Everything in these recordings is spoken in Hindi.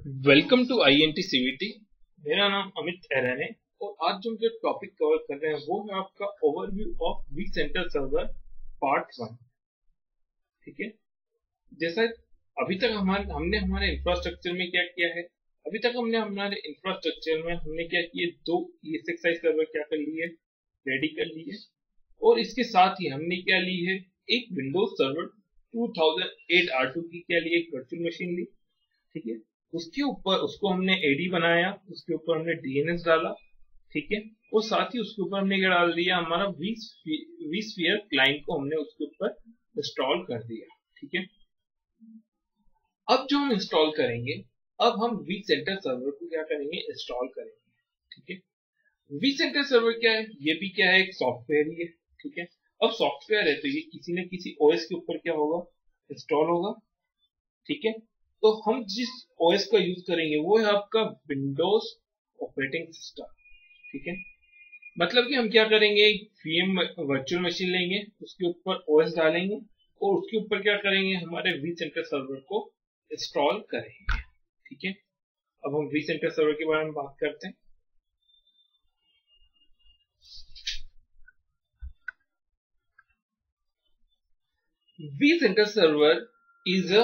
Welcome to INT CVT। मेरा नाम अमित एरन है और आज जो हम जो टॉपिक कवर कर रहे हैं वो है आपका overview of vCenter server part 1। ठीक है, जैसा अभी तक हमने हमारे इंफ्रास्ट्रक्चर में क्या किया है, अभी तक हमने हमारे इंफ्रास्ट्रक्चर में हमने क्या किए, दो ESXi सर्वर क्या कर लिए, रेडी कर लिए और इसके साथ ही हमने क्या ली है, एक विंडोज सर्वर 2008 R2 की क्या ली, एक वर्चुअल मशीन ली। ठीक है, उसके ऊपर उसको हमने एडी बनाया, उसके ऊपर हमने DNS डाला। ठीक है, और साथ ही उसके ऊपर हमने क्या डाल दिया, हमारा vSphere क्लाइंट को हमने उसके ऊपर इंस्टॉल कर दिया। ठीक है, अब जो हम इंस्टॉल करेंगे, अब हम vCenter सर्वर को क्या करेंगे, इंस्टॉल करेंगे। ठीक है, vCenter सर्वर क्या है, ये भी क्या है, एक सॉफ्टवेयर ही है। ठीक है, अब सॉफ्टवेयर है तो ये किसी न किसी OS के ऊपर क्या होगा, इंस्टॉल होगा। ठीक है, तो हम जिस OS का यूज करेंगे वो है आपका विंडोज ऑपरेटिंग सिस्टम। ठीक है, मतलब कि हम क्या करेंगे, VM वर्चुअल मशीन लेंगे, उसके ऊपर OS डालेंगे और उसके ऊपर क्या करेंगे, हमारे vCenter सर्वर को इंस्टॉल करेंगे। ठीक है, अब हम vCenter सर्वर के बारे में बात करते हैं। vCenter server is a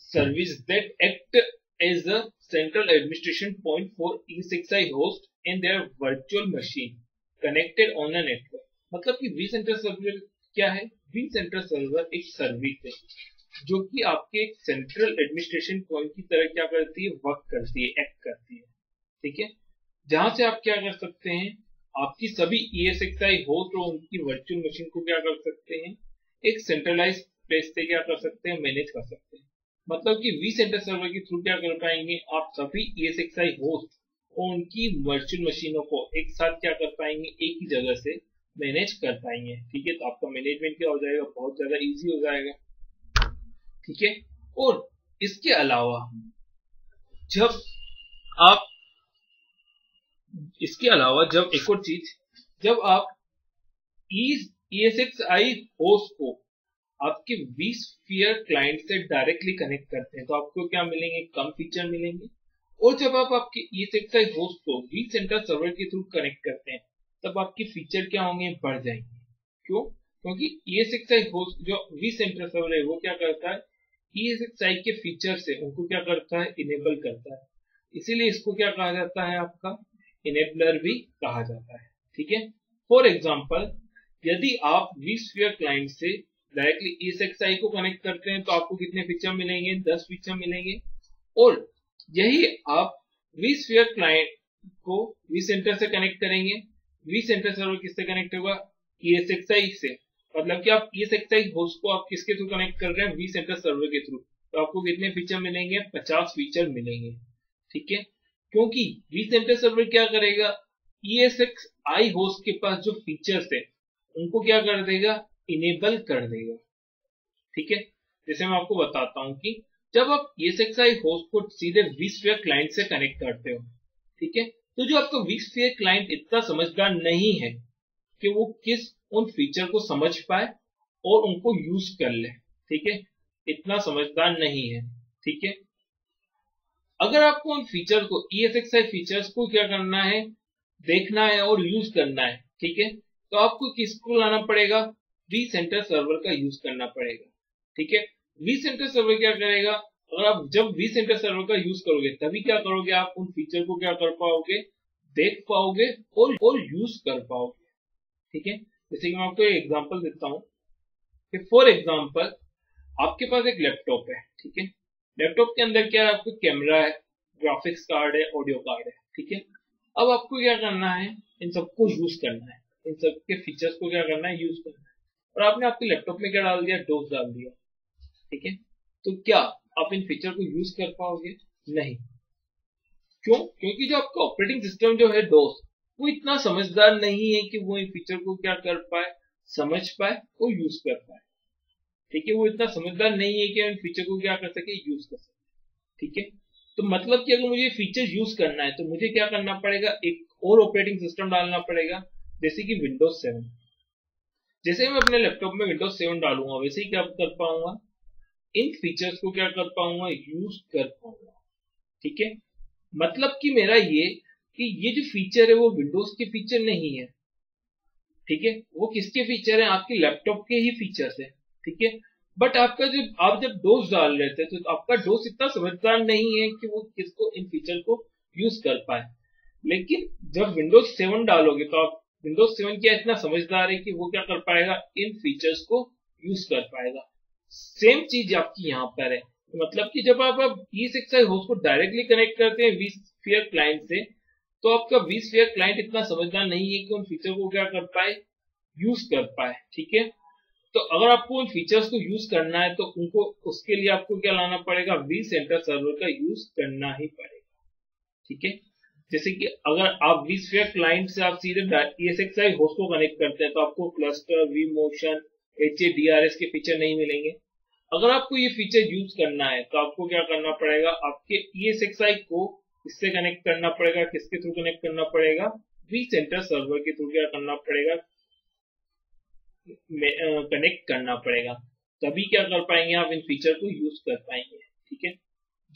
service that act as a central administration point for ESXi host and their virtual machine connected on a network। मतलब कि vCenter server क्या है, vCenter server एक सर्विस है जो कि आपके एक सेंट्रल एडमिनिस्ट्रेशन पॉइंट की तरह क्या करती है, वर्क करती है, एक्ट करती है। ठीक है, जहां से आप क्या कर सकते हैं, आपकी सभी ESXi होस्ट और उनकी वर्चुअल मशीन को क्या कर सकते हैं, एक सेंट्रलाइज प्लेस से क्या कर सकते हैं, मैनेज कर सकते हैं। मतलब कि vCenter सर्वर के थ्रू क्या कर पाएंगे, आप सभी ESXi होस्ट और उनकी वर्चुअल मशीनों को एक साथ क्या कर पाएंगे, एक ही जगह से मैनेज कर पाएंगे। ठीक है, तो आपका मैनेजमेंट क्या हो जाएगा, बहुत ज्यादा इजी हो जाएगा। ठीक है, और इसके अलावा जब एक और चीज, जब आप ESXi होस्ट को आपके vSphere क्लाइंट से डायरेक्टली कनेक्ट करते हैं तो आपको क्या मिलेंगे, कम फीचर मिलेंगे। और जब आप आपके ESXi होस्ट को vCenter सर्वर के थ्रू कनेक्ट करते हैं तब आपके फीचर क्या होंगे, बढ़ जाएंगे। क्यों? क्योंकि ESXi होस्ट जो vCenter सर्वर है वो क्या करता है, ESXi के फीचर से उनको क्या करता है, इनेबल करता है। इसीलिए इसको क्या कहा जाता है, आपका इनेबलर भी कहा जाता है। ठीक है, फॉर एग्जाम्पल यदि आप vSphere क्लाइंट से डायरेक्टली ESXi को कनेक्ट करते हैं तो आपको कितने फीचर मिलेंगे, 10 फीचर मिलेंगे। और यही आप vSphere क्लाइंट को vCenter से कनेक्ट करेंगे, vCenter सर्वर किससे कनेक्ट होगा, ESXi से। मतलब कि आप ESXi होस्ट को आप किसके थ्रू कनेक्ट कर रहे हैं, vCenter सर्वर के थ्रू। तो आपको कितने फीचर मिलेंगे, 50 फीचर मिलेंगे। ठीक है, क्योंकि vCenter सर्वर क्या करेगा, ESXi होस्ट के पास जो फीचर्स है उनको क्या कर देगा, इनेबल कर देगा। ठीक है, जैसे मैं आपको बताता हूं कि जब आप ESXi होस्ट को सीधे vSphere क्लाइंट से कनेक्ट करते हो, ठीक है, तो जो आपका vSphere क्लाइंट इतना समझदार नहीं है कि वो उन फीचर को समझ पाए और उनको यूज कर ले। ठीक है, इतना समझदार नहीं है। ठीक है, अगर आपको उन फीचर को, ESXi फीचर्स को क्या करना है, देखना है और यूज करना है, ठीक है, तो आपको किसको लाना पड़ेगा, vCenter सर्वर का यूज करना पड़ेगा। ठीक है, vCenter सर्वर क्या करेगा, अगर आप जब vCenter सर्वर का यूज करोगे तभी क्या करोगे, आप उन फीचर को क्या कर पाओगे, देख पाओगे और यूज कर पाओगे। ठीक है, जैसे कि मैं आपको एक एग्जांपल देता हूं कि फॉर एग्जांपल आपके पास एक लैपटॉप है। ठीक है, लैपटॉप के अंदर क्या है, आपको कैमरा है, ग्राफिक्स कार्ड है, ऑडियो कार्ड है। ठीक है, अब आपको क्या करना है, इन सबको यूज करना है, इन सबके फीचर्स को क्या करना है, यूज करना है। और आपने आपके लैपटॉप में क्या डाल दिया, डोस डाल दिया। ठीक है, तो क्या आप इन फीचर को यूज कर पाओगे, नहीं। क्यों? क्योंकि जो आपका ऑपरेटिंग सिस्टम जो है डोस, वो इतना समझदार नहीं है कि वो इन फीचर को क्या कर पाए, समझ पाए और यूज कर पाए। ठीक है, वो इतना समझदार नहीं है कि इन फीचर को क्या कर सके, यूज कर सके। ठीक है, तो मतलब कि अगर मुझे फीचर यूज करना है तो मुझे क्या करना पड़ेगा, एक और ऑपरेटिंग सिस्टम डालना पड़ेगा, जैसे कि विंडोज 7। जैसे मैं अपने लैपटॉप में विंडोज 7 डालूंगा वैसे ही क्या कर पाऊंगा, इन फीचर्स को क्या कर पाऊंगा, यूज कर पाऊंगा। ठीक है, मतलब कि मेरा ये जो फीचर है वो विंडोज के फीचर नहीं है, ठीक है, वो किसके फीचर है, आपके लैपटॉप के ही फीचर्स है, ठीक है। बट आप जब डोज डाल रहे थे तो आपका डोज इतना समझदार नहीं है कि वो किसको इन फीचर को यूज कर पाए, लेकिन जब विंडोज 7 डालोगे तो आप विंडोज 7 क्या इतना समझदार है कि वो क्या कर पाएगा, इन फीचर्स को यूज कर पाएगा। सेम चीज आपकी यहाँ पर है, मतलब कि जब आप ESXi होस्ट को डायरेक्टली कनेक्ट करते हैं vSphere क्लाइंट से, तो आपका vSphere क्लाइंट इतना समझदार नहीं है कि उन फीचर को क्या कर पाए, यूज कर पाए, ठीक है। तो अगर आपको उन फीचर्स को यूज करना है तो उसके लिए आपको क्या लाना पड़ेगा, vCenter सर्वर का यूज करना ही पड़ेगा, ठीक है। जैसे कि अगर आप vSphere क्लाइंट से आप सीधे ESXi होस्ट को कनेक्ट करते हैं तो आपको क्लस्टर, vMotion, HADRS के फीचर नहीं मिलेंगे। अगर आपको ये फीचर यूज करना है तो आपको क्या करना पड़ेगा, आपके ESXi को इससे कनेक्ट करना पड़ेगा, किसके थ्रू कनेक्ट करना पड़ेगा, vCenter सर्वर के थ्रू क्या करना पड़ेगा, कनेक्ट करना पड़ेगा, तभी क्या कर पाएंगे आप इन फीचर को यूज कर पाएंगे, ठीक है।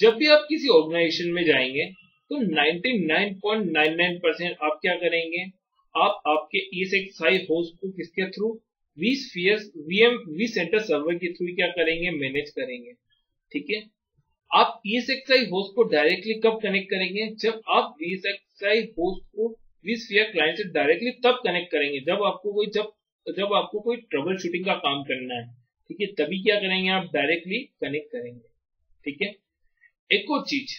जब भी आप किसी ऑर्गेनाइजेशन में जाएंगे तो 99.99% आप क्या करेंगे, आप आपके ESXi होस्ट को किसके थ्रू, vCenter सर्वर के थ्रू क्या करेंगे, मैनेज करेंगे, ठीक है। आप ESXi होस्ट को डायरेक्टली कब कनेक्ट करेंगे, जब आप ESXi होस्ट को vSphere क्लाइंट से डायरेक्टली तब कनेक्ट करेंगे जब आपको कोई ट्रबल शूटिंग का काम करना है, ठीक है, तभी क्या करेंगे, आप डायरेक्टली कनेक्ट करेंगे, ठीक है। एक और चीज,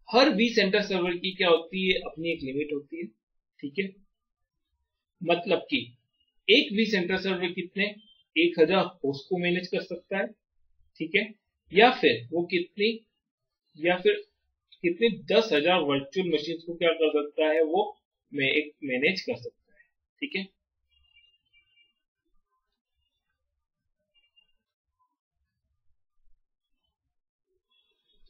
हर vCenter सर्वर की क्या होती है, अपनी एक लिमिट होती है, ठीक है। मतलब कि एक vCenter सर्वर कितने 1000 होस्ट को मैनेज कर सकता है, ठीक है, या फिर कितनी 10,000 वर्चुअल मशीन को क्या कर सकता है, वो मैनेज कर सकता है, ठीक है।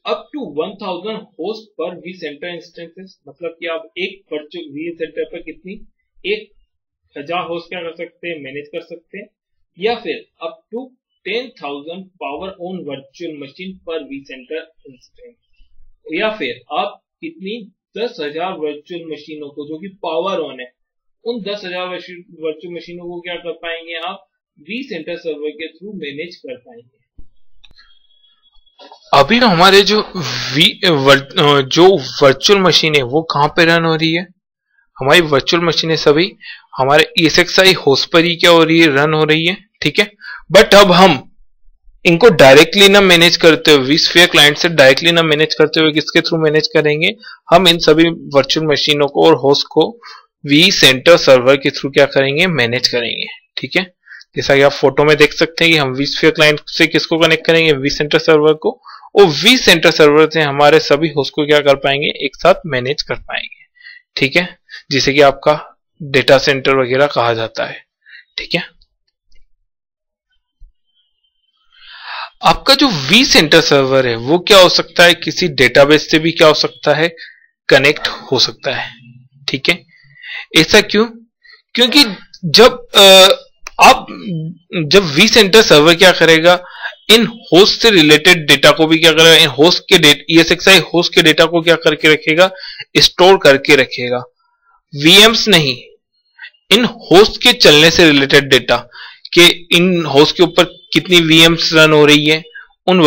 अप टू 1000 होस्ट पर vCenter इंस्टेंसेस, मतलब कि आप एक वर्चुअल vCenter पर कितनी 1000 होस्ट क्या कर सकते हैं, मैनेज कर सकते हैं, या फिर up to 10,000 power on virtual machine पर vCenter इंस्टेंस, या फिर आप कितनी 10,000 वर्चुअल मशीनों को जो कि पावर ऑन है, उन 10,000 वर्चुअल मशीनों को क्या कर पाएंगे, आप vCenter सर्वर के थ्रू मैनेज कर पाएंगे। अभी हमारे जो वर्चुअल मशीन है वो कहाँ पे रन हो रही है, हमारी वर्चुअल मशीनें सभी हमारे ESXi होस्ट पर ही क्या हो रही है, रन हो रही है, ठीक है। बट अब हम इनको डायरेक्टली ना मैनेज करते हुए, vSphere क्लाइंट से डायरेक्टली ना मैनेज करते हुए किसके थ्रू मैनेज करेंगे, हम इन सभी वर्चुअल मशीनों को और होस्ट को vCenter सर्वर के थ्रू क्या करेंगे, मैनेज करेंगे, ठीक है। जैसा कि आप फोटो में देख सकते हैं कि हम vSphere क्लाइंट से किसको कनेक्ट करेंगे, vCenter सर्वर को, और vCenter सर्वर से हमारे सभी होस्ट को क्या कर पाएंगे, एक साथ मैनेज कर पाएंगे, ठीक है, जिसे कि आपका डेटा सेंटर वगैरह कहा जाता है, ठीक है। आपका जो vCenter सर्वर है वो क्या हो सकता है, किसी डेटाबेस से भी क्या हो सकता है, कनेक्ट हो सकता है, ठीक है। ऐसा क्यों, क्योंकि जब vCenter सर्वर क्या करेगा, इन होस्ट से रिलेटेड डेटा को भी क्या करेगा, इन होस्ट के ESXi होस्ट के डेटा को क्या करके रखेगा, स्टोर करके रखेगा, VMs नहीं, इन होस्ट के चलने से रिलेटेड डेटा कि इन होस्ट के ऊपर कितनी VMs रन हो रही है, उन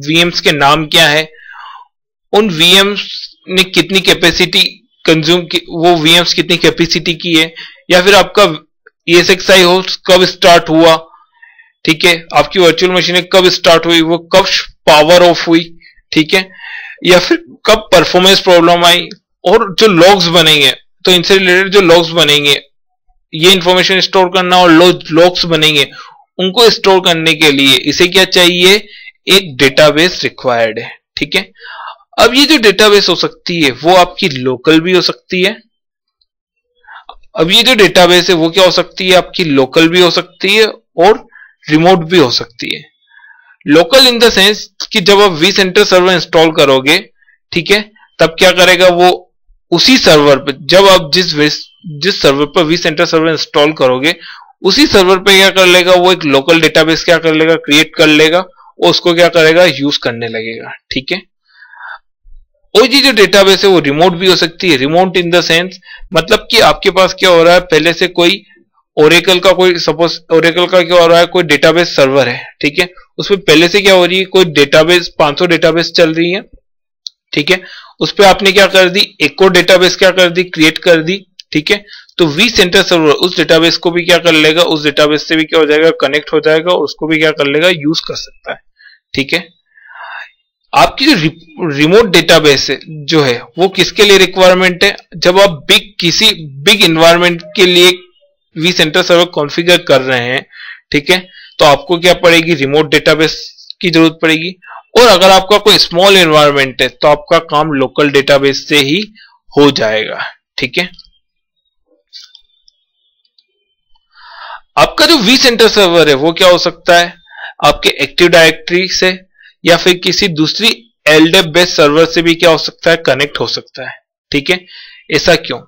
VMs के नाम क्या है, उन VMs ने कितनी कैपेसिटी कंज्यूम की, वो VMs कितनी कैपेसिटी की है, या फिर आपका ESXi होस्ट कब स्टार्ट हुआ, ठीक है, आपकी वर्चुअल मशीन कब स्टार्ट हुई, वो कब पावर ऑफ हुई, ठीक है, या फिर कब परफॉर्मेंस प्रॉब्लम आई, और जो लॉग्स बनेंगे, तो इनसे रिलेटेड जो लॉग्स बनेंगे, ये इंफॉर्मेशन स्टोर करना और लॉग्स बनेंगे, उनको स्टोर करने के लिए इसे क्या चाहिए, एक डेटाबेस रिक्वायर्ड है, ठीक है। अब ये जो डेटाबेस हो सकती है वो आपकी लोकल भी हो सकती है, अब ये जो डेटाबेस है वो क्या हो सकती है, आपकी लोकल भी हो सकती है और रिमोट भी हो सकती है। लोकल इन द सेंस कि जब आप vCenter सर्वर इंस्टॉल करोगे, ठीक है, तब क्या करेगा वो उसी सर्वर पे, जब आप जिस सर्वर पर vCenter सर्वर इंस्टॉल करोगे उसी सर्वर पे क्या कर लेगा, वो एक लोकल डेटाबेस क्या कर लेगा, क्रिएट कर लेगा और उसको क्या करेगा, यूज करने लगेगा, ठीक है। और ये जो डेटाबेस है वो रिमोट भी हो सकती है। रिमोट इन द सेंस मतलब कि आपके पास क्या हो रहा है, पहले से कोई ओरेकल का कोई सपोज ओरेकल का क्या हो रहा है, कोई डेटाबेस सर्वर है, ठीक है, उसमें पहले से क्या हो रही है, कोई डेटाबेस 500 डेटाबेस चल रही है, ठीक है, उस पर आपने क्या कर दी, एक और डेटाबेस क्या कर दी, क्रिएट कर दी, ठीक है। तो वी सेंटर सर्वर उस डेटाबेस को भी क्या कर लेगा, उस डेटाबेस से भी क्या हो जाएगा, कनेक्ट हो जाएगा और उसको भी क्या कर लेगा, यूज कर सकता है, ठीक है। आपकी जो रिमोट डेटाबेस है जो है वो किसके लिए रिक्वायरमेंट है, जब आप किसी बिग इन्वायरमेंट के लिए वी सेंटर सर्वर कॉन्फ़िगर कर रहे हैं, ठीक है, तो आपको क्या पड़ेगी, रिमोट डेटाबेस की जरूरत पड़ेगी। और अगर आपका कोई स्मॉल एनवायरनमेंट है तो आपका काम लोकल डेटाबेस से ही हो जाएगा, ठीक है। आपका जो वी सेंटर सर्वर है वो क्या हो सकता है, आपके एक्टिव डायरेक्टरी से या फिर किसी दूसरी एलडेप बेस्ड सर्वर से भी क्या हो सकता है, कनेक्ट हो सकता है, ठीक है। ऐसा क्यों,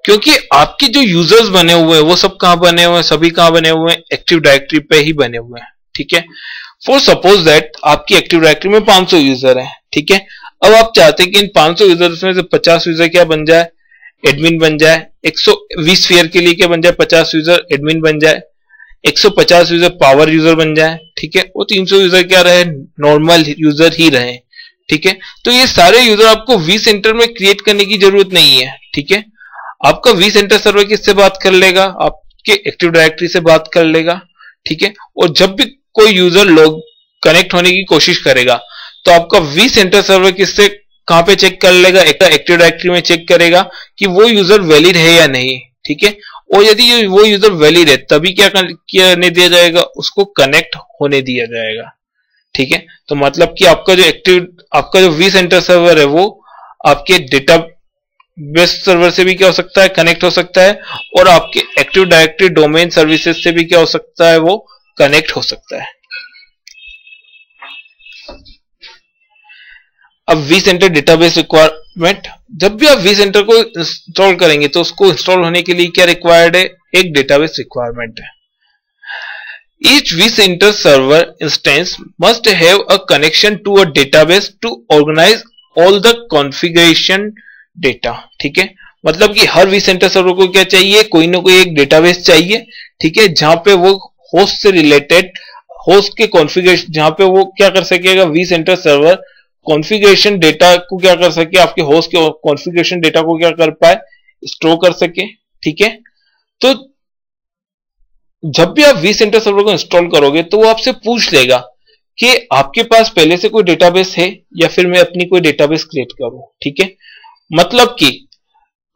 क्योंकि आपके जो यूजर्स बने हुए हैं वो सब कहां बने हुए हैं, सभी कहां बने हुए हैं, एक्टिव डायरेक्टरी पे ही बने हुए हैं, ठीक है। फॉर सपोज दैट आपकी एक्टिव डायरेक्टरी में 500 यूजर हैं, ठीक है। अब आप चाहते हैं कि इन 500 यूजर्स में से 50 यूजर क्या बन जाए, एडमिन बन जाए, 120 स्फीयर के लिए क्या बन जाए, 50 यूजर एडमिन बन जाए, 150 यूजर पावर यूजर बन जाए, ठीक है, वो 300 यूजर क्या रहे, नॉर्मल यूजर ही रहे, ठीक है। तो ये सारे यूजर आपको वी सेंटर में क्रिएट करने की जरूरत नहीं है, ठीक है। आपका वी सेंटर सर्वर किससे बात कर लेगा, आपके एक्टिव डायरेक्टरी से बात कर लेगा, ठीक है। और जब भी कोई यूजर लोग कनेक्ट होने की कोशिश करेगा तो आपका वी सेंटर सर्वर किससे कहां पे चेक कर लेगा, एक्टिव डायरेक्टरी में चेक करेगा कि वो यूजर वैलिड है या नहीं, ठीक है। और यदि वो यूजर वैलिड है तभी क्या करने दिया जाएगा, उसको कनेक्ट होने दिया जाएगा, ठीक है। तो मतलब कि आपका जो वी सेंटर सर्वर है वो आपके डेटा बेस सर्वर से भी क्या हो सकता है, कनेक्ट हो सकता है, और आपके एक्टिव डायरेक्टरी डोमेन सर्विसेज से भी क्या हो सकता है, वो कनेक्ट हो सकता है। अब वी सेंटर डेटाबेस रिक्वायरमेंट, जब भी आप वी सेंटर को इंस्टॉल करेंगे तो उसको इंस्टॉल होने के लिए क्या रिक्वायर्ड है, एक डेटाबेस रिक्वायरमेंट है। Each vCenter server instance must have a connection to a database to organize all the configuration data, ठीक है। मतलब कि हर vCenter सर्वर को क्या चाहिए, कोई ना कोई एक डेटाबेस चाहिए, ठीक है, जहां पे वो होस्ट से रिलेटेड होस्ट के कॉन्फ़िगरेशन, जहां पे वो क्या कर सकेगा, vCenter सर्वर कॉन्फ़िगरेशन डेटा को क्या कर सके, आपके होस्ट के कॉन्फ़िगरेशन डेटा को क्या कर पाए, स्टोर कर सके, ठीक है। तो जब भी आप वी सेंटर सर्वर को इंस्टॉल करोगे तो वो आपसे पूछ लेगा कि आपके पास पहले से कोई डेटाबेस है या फिर मैं अपनी कोई डेटाबेस क्रिएट करूं, ठीक है। मतलब कि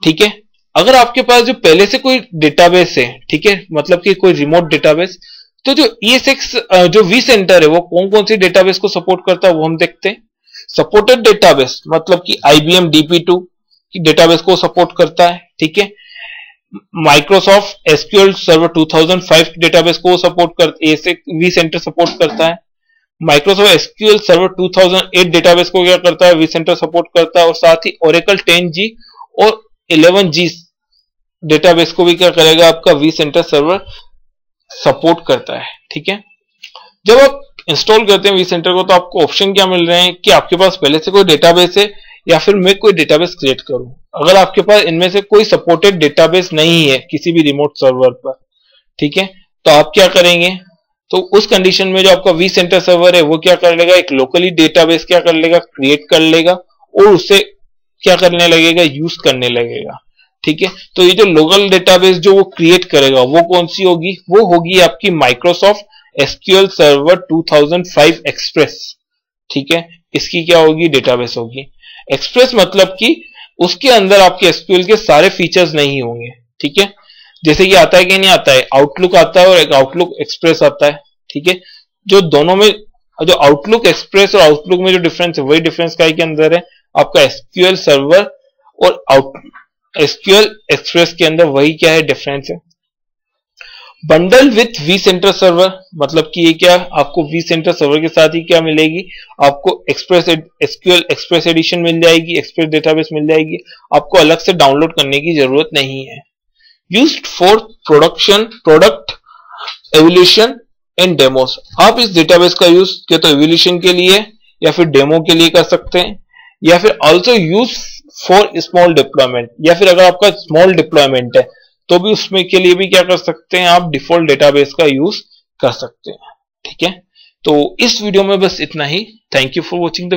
ठीक है, अगर आपके पास जो पहले से कोई डेटाबेस है, ठीक है, मतलब कि कोई रिमोट डेटाबेस, तो जो ESX जो वी सेंटर है वो कौन कौन सी डेटाबेस को सपोर्ट करता है वो हम देखते हैं। सपोर्टेड डेटाबेस मतलब कि IBM DB2 की डेटाबेस को सपोर्ट करता है, ठीक है। माइक्रोसॉफ्ट एसक्यूएल सर्वर 2005 डेटाबेस को सपोर्ट करता है, वी सेंटर सपोर्ट करता है। माइक्रोसॉफ्ट एसक्यूएल सर्वर 2008 डेटाबेस को क्या करता है, वी सेंटर सपोर्ट करता है। और साथ ही ओरेकल 10G और 11G डेटाबेस को भी क्या करेगा, आपका वी सेंटर सर्वर सपोर्ट करता है, ठीक है। जब आप इंस्टॉल करते हैं वी सेंटर को तो आपको ऑप्शन क्या मिल रहे हैं कि आपके पास पहले से कोई डेटाबेस है या फिर मैं कोई डेटाबेस क्रिएट करूं। अगर आपके पास इनमें से कोई सपोर्टेड डेटाबेस नहीं है किसी भी रिमोट सर्वर पर, ठीक है, तो आप क्या करेंगे, तो उस कंडीशन में जो आपका वी सेंटर सर्वर है वो क्या कर लेगा, एक लोकली डेटाबेस क्या कर लेगा, क्रिएट कर लेगा और उसे क्या करने लगेगा, यूज करने लगेगा, ठीक है। तो ये जो लोकल डेटाबेस जो वो क्रिएट करेगा वो कौन सी होगी, वो होगी आपकी माइक्रोसॉफ्ट एसक्यूएल सर्वर 2005 एक्सप्रेस, ठीक है। इसकी क्या होगी, डेटाबेस होगी। एक्सप्रेस मतलब कि उसके अंदर आपके एसक्यूएल के सारे फीचर्स नहीं होंगे, ठीक है। जैसे कि आता है कि नहीं आता है, आउटलुक आता है और एक आउटलुक एक्सप्रेस आता है, ठीक है। जो दोनों में जो आउटलुक एक्सप्रेस और आउटलुक में जो डिफरेंस है वही डिफरेंस क्या के अंदर है, आपका एसक्यूएल सर्वर और एसक्यूएल एक्सप्रेस के अंदर वही क्या है, डिफरेंस है। Bundle with vCenter server मतलब कि ये क्या, आपको वी सेंटर सर्वर के साथ ही क्या मिलेगी, आपको एसक्यूएल एक्सप्रेस एडिशन मिल जाएगी, एक्सप्रेस डेटाबेस मिल जाएगी, आपको अलग से डाउनलोड करने की जरूरत नहीं है। Used for product evolution and demos, आप इस डेटाबेस का यूज क्या तो एवोल्यूशन के लिए या फिर डेमो के लिए कर सकते हैं, या फिर also use for small deployment, या फिर अगर आपका स्मॉल डिप्लॉयमेंट है तो भी उसमें के लिए भी क्या कर सकते हैं, आप डिफॉल्ट डेटाबेस का यूज कर सकते हैं। ठीक है, तो इस वीडियो में बस इतना ही। Thank you for watching the